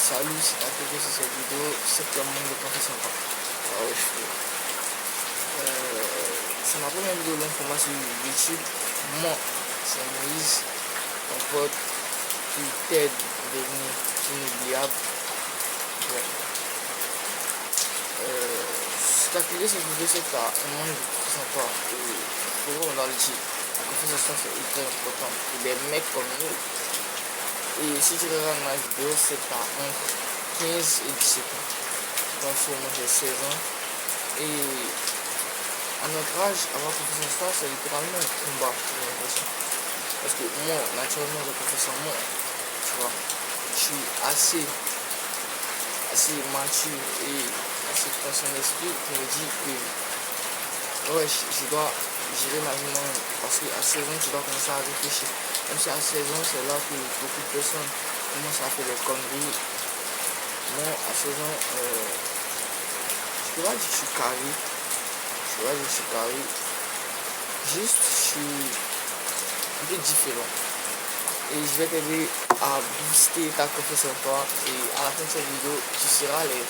Salut, c'est à côté de cette vidéo, c'est que le monde de profession pas. C'est ma première vidéo longue sur YouTube. Moi, c'est Moïse, ton pote qui t'aide à devenir inoubliable. Ouais. Si tu as cliqué sur cette vidéo, c'est que tu as un monde de profession pas. Et pour dans le titre, la confession c'est hyper important pour des mecs comme nous. Et si tu regardes ma vidéo, c'est que tu as entre 15 et 17 ans. Donc, moi j'ai 16 ans. Et à notre âge, avoir profession star, c'est littéralement un combat, j'ai l'impression. Parce que moi, naturellement, de profession, moi, tu vois, je suis assez mature et assez conscient d'esprit pour me dire que, ouais, je dois gérer ma vie moi-même. Parce qu'à 16 ans, tu dois commencer à réfléchir. Même si à 16 ans, c'est là que beaucoup de personnes commencent à faire des conneries. Moi, à 16 ans, je peux pas dire que je suis carré. Juste, je suis un peu différent. Et je vais t'aider à booster ta confiance en toi. Et à la fin de cette vidéo, tu seras les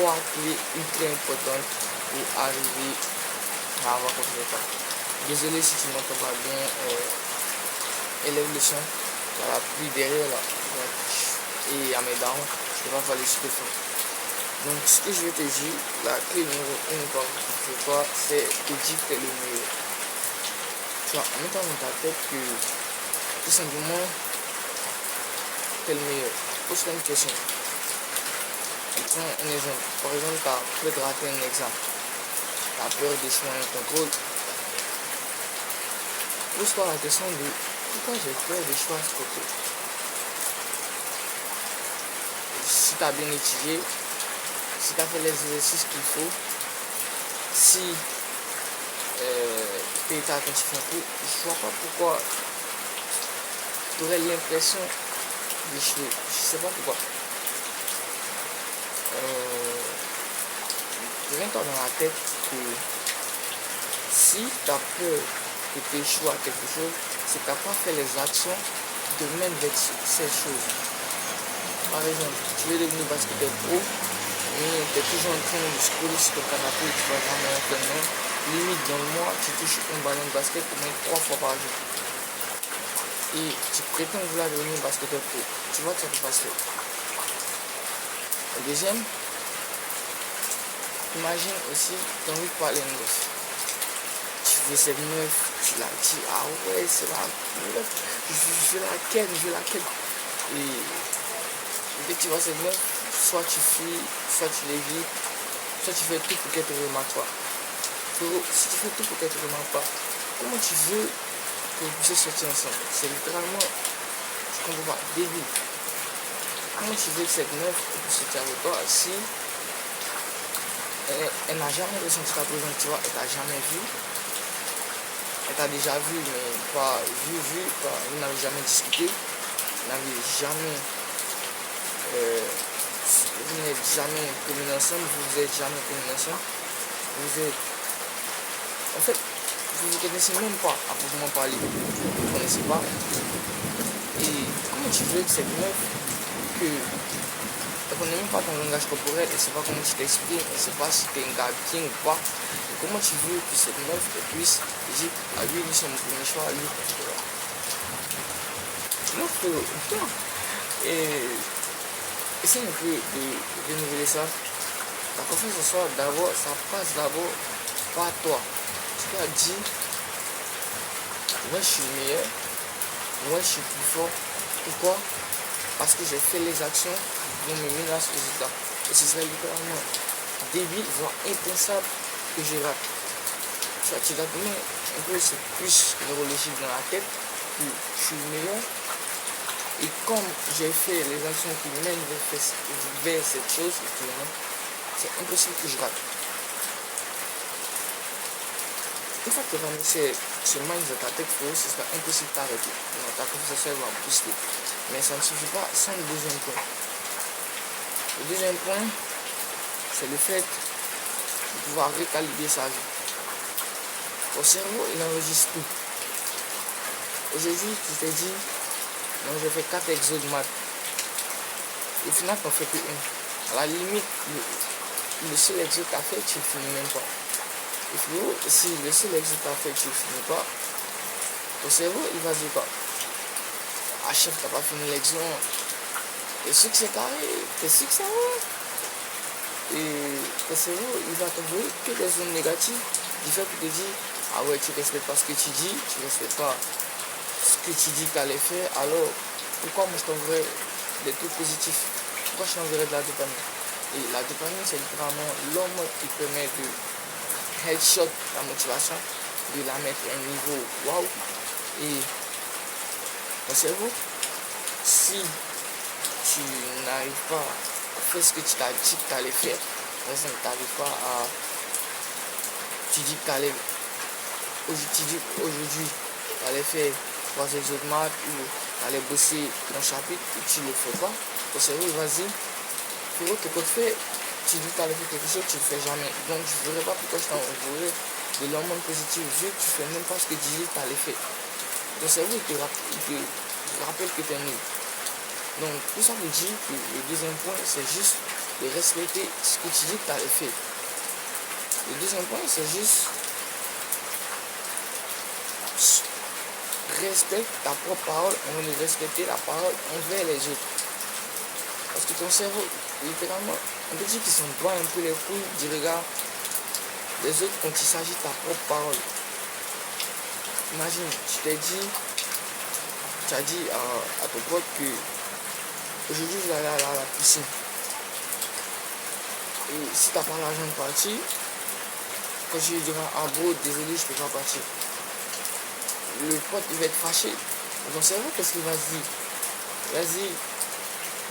3 clés ultra importantes pour arriver à avoir confiance en toi. Désolé si tu n'entends pas bien. Élève le son. Il y a la pluie derrière là. Et à mes dents, je ne vais pas faire le super fort. Donc ce que je vais te dire, la clé numéro 1 pour toi, c'est de dire que tu es le meilleur. Tu vois, en mettant dans ta tête que tout simplement tu es le meilleur. Pose-toi une question. Prends un exemple. Par exemple, tu as peur de rater un examen. Tu as peur d'échouer un contrôle. Pose-toi la question de pourquoi j'ai peur d'échouer à ce contrôle. Si tu as bien étudié, si tu as fait les exercices qu'il faut, si tu es attentif un peu, je ne vois pas pourquoi tu aurais l'impression d'échouer. Je ne sais pas pourquoi. Mets-toi dans la tête que si tu as peur que tu échoues à quelque chose, c'est que tu n'as pas fait les actions de même avec cette chose. Par exemple, tu veux devenir basketteur pro, mais tu es toujours en train de scroller sur ton canapé et tu ne vas jamais en faire. Limite, dans le mois, tu touches un ballon de basket au moins 3 fois par jour. Et tu prétends vouloir devenir basketteur pro. Tu vois que ça ne peut pas se faire. Le deuxième, imagine aussi, tu as envie de parler une meuf. Tu veux cette meuf, tu la dis, ah ouais, c'est la meuf, je veux laquelle. Et dès que tu vois cette meuf, soit tu fuis, soit tu l'évites, soit tu fais tout pour qu'elle te remarque pas. Frérot, si tu fais tout pour qu'elle te remarque pas, comment tu veux que vous puissiez sortir ensemble? C'est littéralement, je comprends pas, débile. Comment tu veux que cette meuf puisse sortir avec toi si elle n'a jamais ressenti ta présence, tu vois, elle t'a jamais vu. Elle t'a déjà vu, mais pas vu, vous n'avez jamais discuté, vous n'avez jamais, vous n'êtes jamais communé ensemble, vous êtes jamais communé ensemble, en fait, vous ne vous connaissez même pas à proprement parler, vous ne connaissez pas. Et comment tu veux que cette meuf, elle ne connaît même pas ton langage corporel, elle ne sait pas comment tu t'exprimes, elle ne sait pas si tu es un gars bien ou pas. Et comment tu veux que cette meuf puisse dire à lui, c'est mon premier choix, à lui, etc. Non, frérot, non. Et essaye un peu de renouveler ça. La confiance en soi, d'abord, ça passe d'abord par toi. Tu dois dire, moi je suis le meilleur, moi je suis plus fort. Pourquoi? Parce que j'ai fait les actions qui vont me mener à ce résultat. Et ce serait littéralement débile, voire impensable que je rate. Tu dois donner un peu ce plus neurologique dans la tête que je suis le meilleur. Et comme j'ai fait les actions qui mènent vers cette chose, c'est impossible que je rate. Une fois que tu as mis ce mind dans ta tête, ce sera impossible d'arrêter. Ta confiance va booster. Mais ça ne suffit pas sans le deuxième point. Le deuxième point, c'est le fait de pouvoir recalibrer sa vie. Ton cerveau, il enregistre tout. Aujourd'hui, tu t'es dit, non, je fais 4 exos de maths. au final, t'en fais que une. À la limite, le seul exo que t'as fait, tu le finis même pas. Et frérot, si le seul exo que t'as fait, tu le finis pas, ton cerveau, il va dire quoi? Ah, chef, t'as pas fini l'exo. T'es sûr que c'est carré? T'es sûr que ça va? Et ton cerveau, il va t'envoyer que des zones négatives, du fait qu'il te dit, ah ouais, tu respectes pas ce que tu dis, tu respectes pas ce que tu dis que tu allais faire, alors pourquoi moi je t'enverrais des trucs positifs? Pourquoi je t'enverrais de la dopamine? Et la dopamine, c'est littéralement l'hormone qui permet de headshot ta motivation, de la mettre à un niveau waouh. Et ton cerveau, si tu n'arrives pas à faire ce que tu t'as dit que tu allais faire, par exemple, tu n'arrives pas à. Tu dis que tu allais. Tu dis qu'aujourd'hui, tu allais faire 3 exos de maths ou tu allais bosser un chapitre et tu ne le fais pas. Ton cerveau, il va dire, frérot, qu'est-ce que tu fais? Tu dis que tu allais faire quelque chose, tu ne le fais jamais. Donc, je ne verrai pas pourquoi je t'enverrai de l'hormone positive vu que tu ne fais même pas ce que tu dis que tu allais faire. Ton cerveau, il te rappelle que tu es nul. Donc, tout ça veut dire que le deuxième point, c'est juste de respecter ce que tu dis que tu allais faire. Le deuxième point, c'est juste respecte ta propre parole avant de respecter la parole envers les autres. Parce que ton cerveau, littéralement, on peut dire qu'ils s'en bat un peu les couilles du regard des autres quand il s'agit de ta propre parole. Imagine, tu as dit à ton pote que aujourd'hui je vais aller à la piscine. Et si tu n'as pas l'argent de partir, quand tu lui diras, ah bro, désolé, je ne peux pas partir. Le pote, il va être fâché. Ton cerveau, qu'est-ce qu'il va se dire? Il va se dire,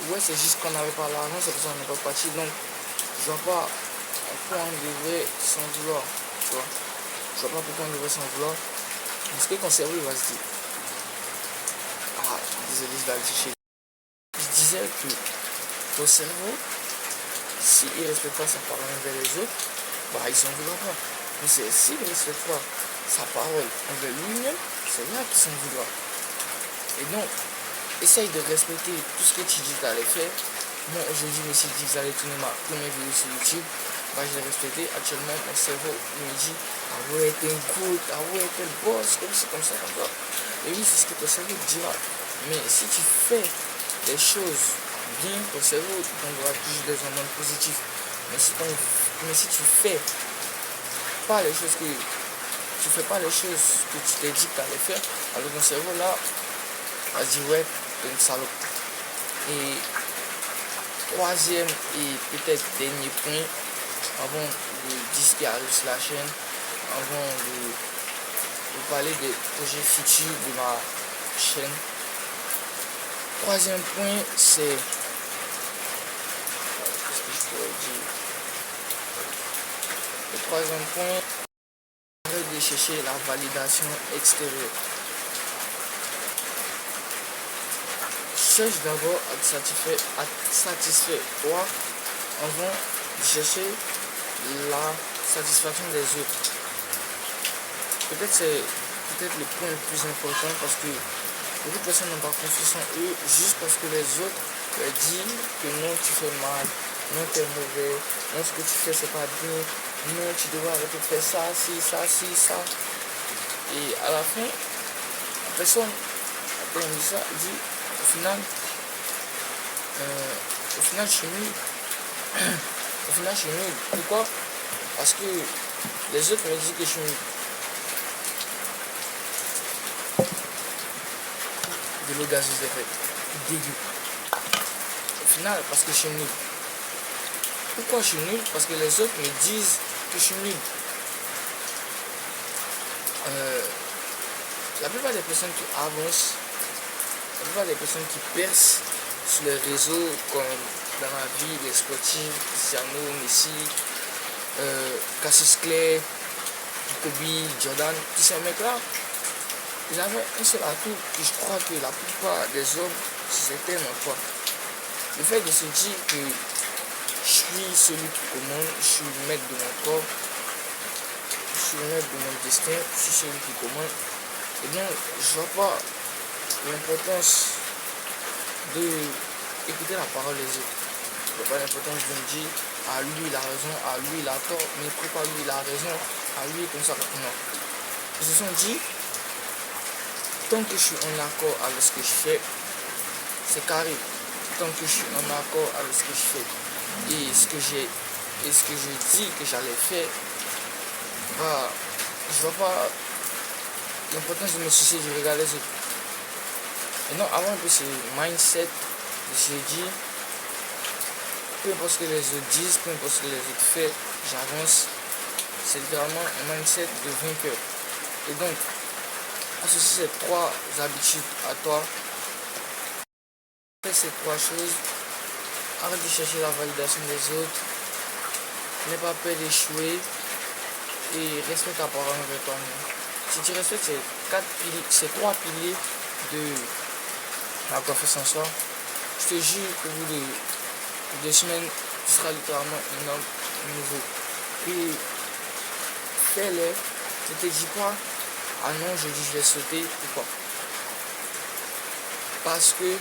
ouais, c'est juste qu'on n'avait pas l'argent, c'est pour ça qu'on n'est pas parti. Donc, je vois pas pourquoi on devrait s'en vouloir. Tu vois? Je vois pas pourquoi on devrait s'en vouloir. Parce que ton cerveau, il va se dire, ah, désolé, je vais aller chez. Je disais que ton cerveau, s'il ne respecte pas sa parole envers les autres, bah, il s'en voudra pas. Mais s'il ne respecte pas sa parole envers lui-même, c'est là qu'il s'en voudra. Et donc, essaye de respecter tout ce que tu dis que tu allais faire. Moi, aujourd'hui, je me suis dit que j'allais tourner ma première vidéo sur YouTube. Bah, je l'ai respecté. Actuellement, mon cerveau me dit, ah ouais, t'es un good, ah ouais, t'es le boss, comme ça, comme ça. Et oui, c'est ce que ton cerveau dira. Mais si tu fais des choses bien, ton cerveau t'enverra toujours des hormones positives. Mais si tu fais pas les choses que tu t'es dit que tu allais faire, alors ton cerveau là va dire ouais, t'es une salope. Et troisième et peut-être dernier point, avant de disparaître sur la chaîne, avant de parler des projets futurs de ma chaîne. Troisième point, c'est qu'est-ce que je pourrais dire? Le troisième point, arrête de chercher la validation extérieure. Cherche d'abord à te satisfaire toi avant de chercher la satisfaction des autres. C'est peut-être le point le plus important parce que beaucoup de personnes n'ont pas confiance en eux juste parce que les autres leur disent que non, tu fais mal, non, tu es mauvais, non, ce que tu fais c'est pas bien, non, tu devrais arrêter de faire ça, ça. Et à la fin, la personne, après on dit ça, elle dit au final, je suis nul. Au final, je suis nul. Pourquoi? Parce que les autres me disent que je suis nul. De l'eau gazeuse d'effet. Dégueu. Au final, parce que je suis nul. Pourquoi je suis nul? Parce que les autres me disent que je suis nul. La plupart des personnes qui avancent, la plupart des personnes qui percent sur les réseaux, comme dans la vie, les sportifs, Cristiano, Messi, Cassius Clay, Kobe, Jordan, tous ces mecs-là, ils avaient un seul atout que je crois que la plupart des hommes c'était n'ont pas. Le fait de se dire que je suis celui qui commande, je suis le maître de mon corps, je suis le maître de mon destin, je suis celui qui commande. Et donc, je vois pas l'importance de écouter la parole des autres. Il n'y a pas d'importance de me dire, ah lui il a raison, ah lui il a tort, mais pourquoi lui il a raison, ah lui comme ça, non. Ils se sont dit, tant que je suis en accord avec ce que je fais, c'est carré. Tant que je suis en accord avec ce que je fais et ce que je dis que j'allais faire, bah, je vois pas l'importance de me soucier du regard des autres. Et non, avant un peu ce mindset, je dis, peu importe ce que les autres disent, peu importe ce que les autres font, j'avance. C'est littéralement un mindset de vainqueur. Et donc, associe ces trois habitudes à toi. Fais ces trois choses. Arrête de chercher la validation des autres. N'aie pas peur d'échouer. Et respecte ta parole envers toi-même. Si tu respectes ces trois piliers de la confiance en soi, je te jure qu'au bout de 2 semaines, tu seras littéralement un homme nouveau. Et fais-le. Ne te dis pas, ah non, je dis je vais sauter, pourquoi? Parce que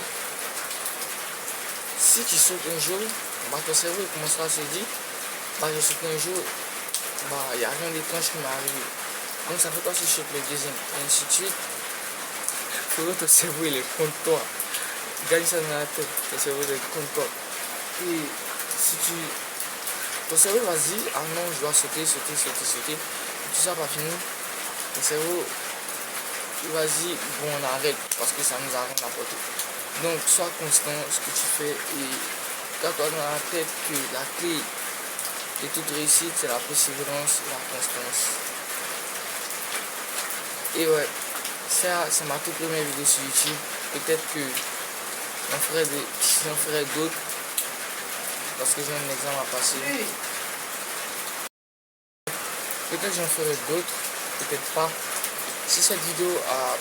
si tu sautes un jour, bah, ton cerveau il commencera à se dire, bah je saute un jour, bah il n'y a rien d'étrange qui m'est arrivé. Donc ça fait quoi si je saute le deuxième, et ainsi de suite. Pour ton cerveau il est contre toi. Gagne ça dans la tête, ton cerveau il est contre toi. Et si ton cerveau va se dire, ah non, je dois sauter, et tout ça va finir. Ton cerveau il va se dire, bon on arrête parce que ça nous a rien apporté. Donc sois constant dans ce que tu fais et garde-toi dans la tête que la clé de toute réussite c'est la persévérance et la constance. Et ouais, ça c'est ma toute première vidéo sur YouTube. Peut-être que j'en ferai d'autres parce que j'ai un examen à passer. Peut-être j'en ferai d'autres, peut-être pas. Si cette vidéo a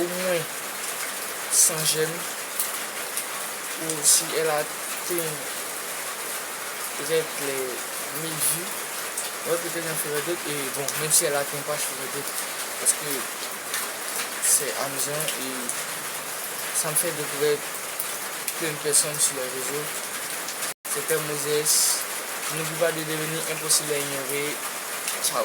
au moins 100 j'aime, ou si elle a atteint peut-être les 1000 vues, ouais, peut-être j'en ferai d'autres. Et bon, même si elle atteint pas, je ferai d'autres parce que c'est amusant et ça me fait découvrir plein de personnes sur les réseaux. C'était Moses. N'oublie pas de devenir impossible à ignorer. Ciao.